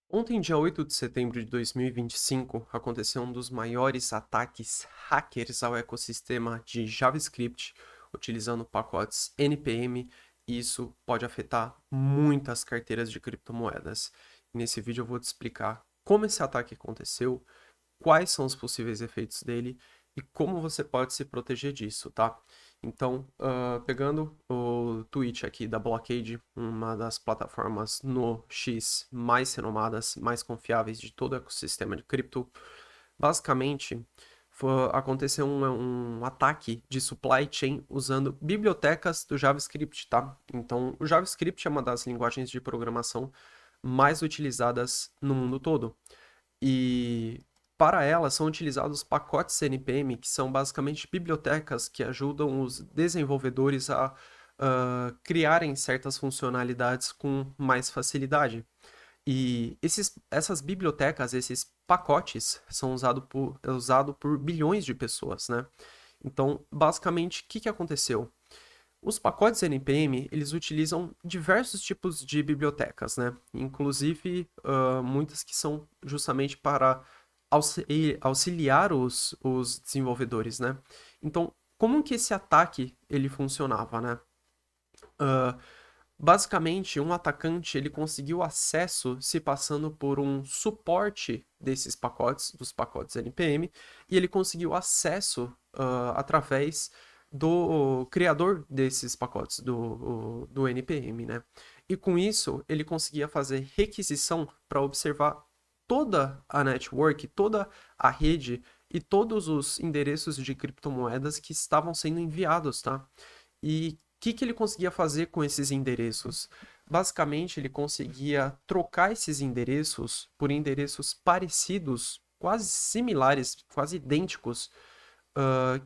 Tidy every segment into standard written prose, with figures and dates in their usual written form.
Ontem, dia 8 de setembro de 2025, aconteceu um dos maiores ataques hackers ao ecossistema de JavaScript, utilizando pacotes NPM, e isso pode afetar muitas carteiras de criptomoedas. Nesse vídeo eu vou te explicar como esse ataque aconteceu, quais são os possíveis efeitos dele e como você pode se proteger disso, tá? Então, pegando o tweet aqui da Blockade, uma das plataformas no X mais renomadas, mais confiáveis de todo o ecossistema de cripto, basicamente aconteceu um ataque de supply chain usando bibliotecas do JavaScript, tá? Então, o JavaScript é uma das linguagens de programação mais utilizadas no mundo todo. E para ela são utilizados pacotes NPM, que são basicamente bibliotecas que ajudam os desenvolvedores a criarem certas funcionalidades com mais facilidade. E essas bibliotecas, esses pacotes, são usados por bilhões de pessoas, né? Então, basicamente, o que aconteceu? Os pacotes NPM, eles utilizam diversos tipos de bibliotecas, né? Inclusive, muitas que são justamente para auxiliar os desenvolvedores, né? Então, como que esse ataque ele funcionava, né? Ah, Basicamente, um atacante ele conseguiu acesso se passando por um suporte desses pacotes, dos pacotes NPM, e ele conseguiu acesso através do criador desses pacotes, do NPM, né? E com isso, ele conseguia fazer requisição para observar toda a network, toda a rede e todos os endereços de criptomoedas que estavam sendo enviados, tá? E o que ele conseguia fazer com esses endereços? Basicamente, ele conseguia trocar esses endereços por endereços parecidos, quase similares, quase idênticos,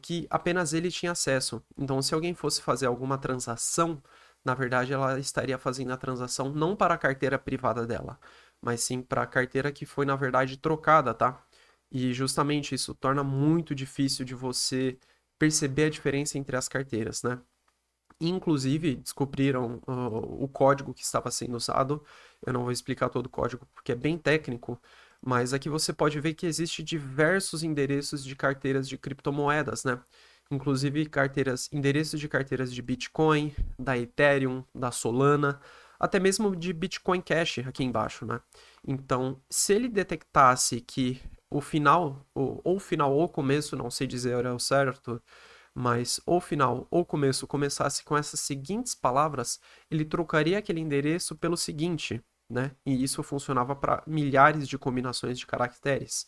que apenas ele tinha acesso. Então, se alguém fosse fazer alguma transação, na verdade, ela estaria fazendo a transação não para a carteira privada dela, mas sim para a carteira que foi, na verdade, trocada, tá? E justamente isso torna muito difícil de você perceber a diferença entre as carteiras, né? Inclusive, descobriram o código que estava sendo usado. Eu não vou explicar todo o código porque é bem técnico, mas aqui você pode ver que existe diversos endereços de carteiras de criptomoedas, né? Inclusive endereços de carteiras de Bitcoin, da Ethereum, da Solana, até mesmo de Bitcoin Cash aqui embaixo, né? Então, se ele detectasse que o final, ou o final ou o começo, não sei dizer ao certo, mas ou final ou começo começasse com essas seguintes palavras, ele trocaria aquele endereço pelo seguinte, né? E isso funcionava para milhares de combinações de caracteres.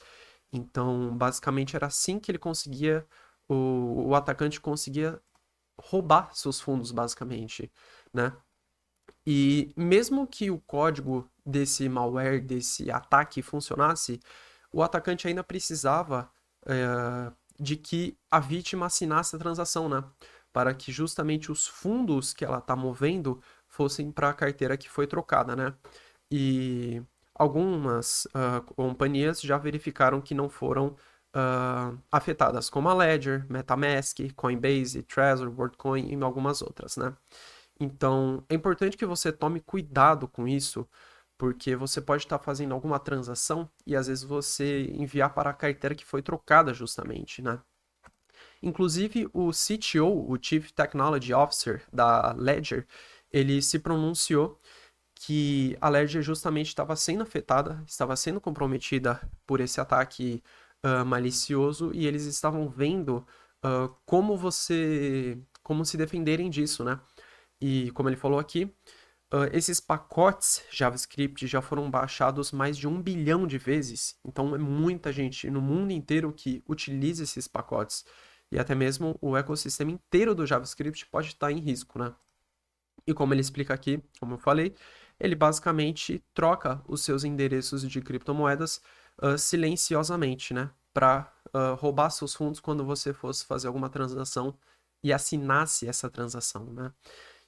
Então, basicamente era assim que ele conseguia, o atacante conseguia roubar seus fundos, basicamente, né? E mesmo que o código desse malware, desse ataque funcionasse, o atacante ainda precisava de que a vítima assinasse a transação, né? Para que justamente os fundos que ela está movendo fossem para a carteira que foi trocada, né? E algumas companhias já verificaram que não foram afetadas, como a Ledger, MetaMask, Coinbase, Trezor, WorldCoin e algumas outras, né? Então, é importante que você tome cuidado com isso, porque você pode estar fazendo alguma transação e às vezes você enviar para a carteira que foi trocada justamente, né? Inclusive, o CTO, o Chief Technology Officer da Ledger, ele se pronunciou que a Ledger justamente estava sendo afetada, estava sendo comprometida por esse ataque malicioso e eles estavam vendo como se defenderem disso, né? E como ele falou aqui, esses pacotes JavaScript já foram baixados mais de 1 bilhão de vezes. Então é muita gente no mundo inteiro que utiliza esses pacotes. E até mesmo o ecossistema inteiro do JavaScript pode estar em risco, né? E como ele explica aqui, como eu falei, ele basicamente troca os seus endereços de criptomoedas silenciosamente, né? Para roubar seus fundos quando você fosse fazer alguma transação e assinasse essa transação, né?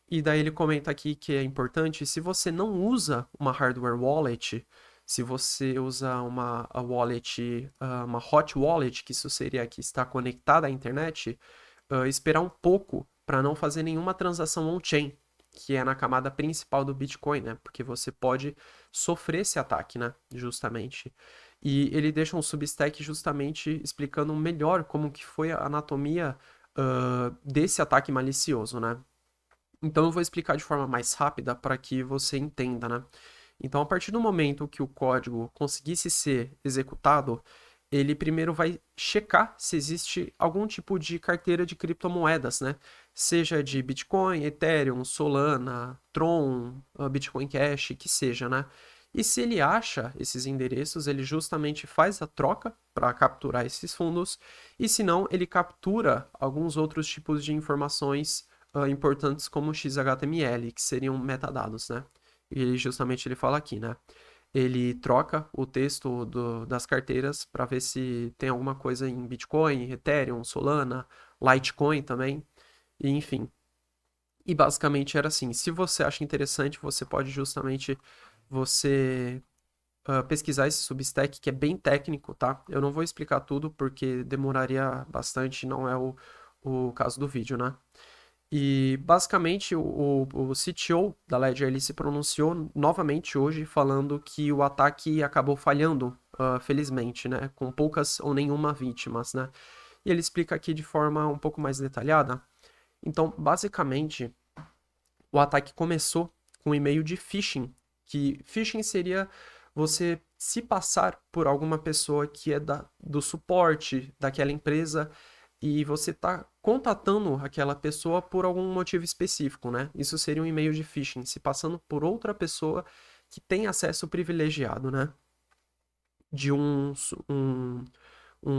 E daí ele comenta aqui que é importante, se você não usa uma hardware wallet, se você usa uma wallet, uma hot wallet, que isso seria que está conectada à internet, esperar um pouco para não fazer nenhuma transação on-chain. que é na camada principal do Bitcoin, né? Porque você pode sofrer esse ataque, né? Justamente. E ele deixa um substack justamente explicando melhor como que foi a anatomia desse ataque malicioso, né? Então eu vou explicar de forma mais rápida para que você entenda, né? Então, a partir do momento que o código conseguisse ser executado, ele primeiro vai checar se existe algum tipo de carteira de criptomoedas, né? Seja de Bitcoin, Ethereum, Solana, Tron, Bitcoin Cash, que seja, né? E se ele acha esses endereços, ele justamente faz a troca para capturar esses fundos, e se não, ele captura alguns outros tipos de informações importantes como XHTML, que seriam metadados, né? E justamente ele fala aqui, né? Ele troca o texto das carteiras para ver se tem alguma coisa em Bitcoin, Ethereum, Solana, Litecoin também, e enfim. E basicamente era assim, se você acha interessante, você pode justamente você pesquisar esse Substack, que é bem técnico, tá? Eu não vou explicar tudo porque demoraria bastante, não é o caso do vídeo, né? E basicamente o CTO da Ledger ele se pronunciou novamente hoje falando que o ataque acabou falhando, felizmente, né? Com poucas ou nenhuma vítimas, né? E ele explica aqui de forma um pouco mais detalhada. Então, basicamente, o ataque começou com um e-mail de phishing, que phishing seria você se passar por alguma pessoa que é do suporte daquela empresa e você está contatando aquela pessoa por algum motivo específico, né? Isso seria um e-mail de phishing, se passando por outra pessoa que tem acesso privilegiado, né? De um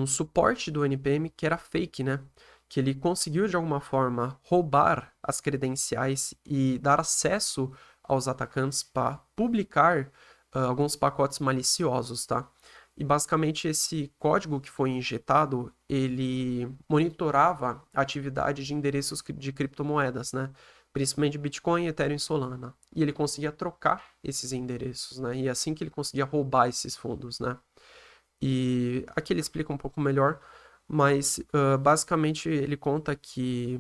suporte do NPM que era fake, né? Que ele conseguiu de alguma forma roubar as credenciais e dar acesso aos atacantes para publicar alguns pacotes maliciosos, tá? E basicamente esse código que foi injetado, ele monitorava a atividade de endereços de criptomoedas, né? Principalmente Bitcoin, Ethereum e Solana. E ele conseguia trocar esses endereços, né? E é assim que ele conseguia roubar esses fundos, né? E aqui ele explica um pouco melhor, mas basicamente ele conta que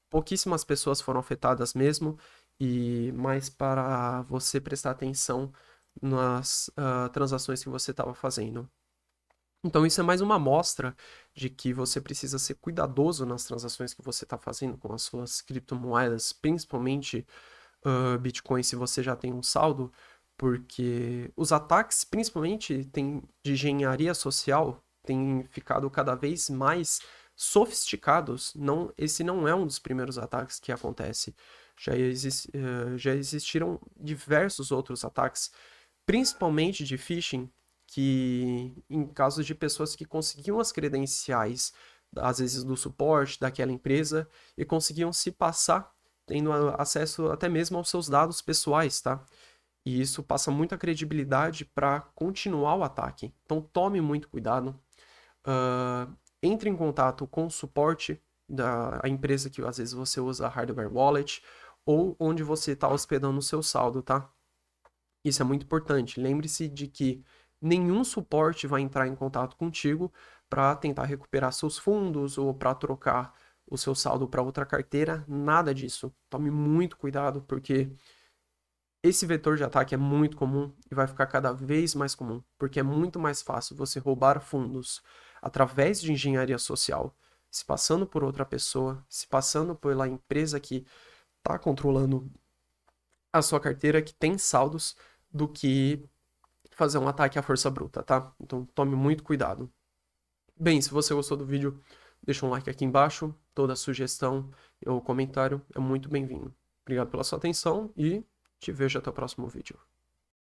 pouquíssimas pessoas foram afetadas mesmo, e mais para você prestar atenção nas transações que você estava fazendo. Então isso é mais uma amostra de que você precisa ser cuidadoso nas transações que você está fazendo com as suas criptomoedas, principalmente Bitcoin se você já tem um saldo, porque os ataques, principalmente de engenharia social, têm ficado cada vez mais sofisticados. Não, esse não é um dos primeiros ataques que acontece. Já existiram diversos outros ataques, principalmente de phishing, que em casos de pessoas que conseguiam as credenciais, às vezes do suporte daquela empresa, e conseguiam se passar tendo acesso até mesmo aos seus dados pessoais, tá? E isso passa muita credibilidade para continuar o ataque. Então tome muito cuidado. Entre em contato com o suporte da empresa que às vezes você usa hardware wallet ou onde você está hospedando o seu saldo, tá? Isso é muito importante. Lembre-se de que nenhum suporte vai entrar em contato contigo para tentar recuperar seus fundos ou para trocar o seu saldo para outra carteira, nada disso. Tome muito cuidado, porque esse vetor de ataque é muito comum e vai ficar cada vez mais comum, porque é muito mais fácil você roubar fundos através de engenharia social, se passando por outra pessoa, se passando pela empresa que está controlando a sua carteira, que tem saldos, do que fazer um ataque à força bruta, tá? Então tome muito cuidado. Bem, se você gostou do vídeo, deixa um like aqui embaixo. Toda sugestão ou comentário é muito bem-vindo. Obrigado pela sua atenção e te vejo até o próximo vídeo.